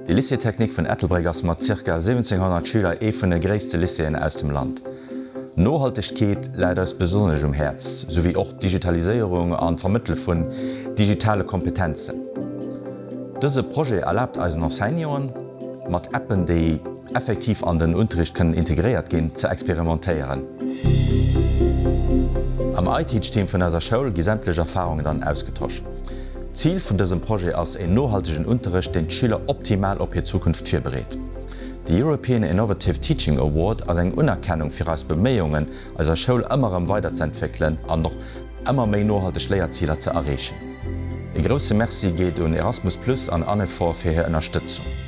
Die Lycée-Technik vun Ettelbreg ass mat ca. 1700 Schüler vun de gréste Lycéen aus dem Land. Nohaltegkeet läit ass besonneg Herz, sowie och Digitaliséierung an Vermittel vun digitale Kompetenzen. Dëse Pro erlaubt als Enseignern, mat Appen, déi effektiv an den Unterricht können integriert gin ze experimentéieren. Am iTeach-Team vun aser Schoul gi sämtlech Erfahrungen dann ausgetauscht. Ziel vun diesem Projekt ass en nohaltegen Unterricht den Schüler optimal op ihr Zukunft firbereet. Die European Innovative Teaching Award ass eng Unerkennung fir als Beméungen als der Schoul ëmmerem weiterzuentwickeln an noch ëmmer méi nohalteg Leierzieler ze errechen. E grosse Merci geht un Erasmus+ an ANEFOR fir hir Unterstützung.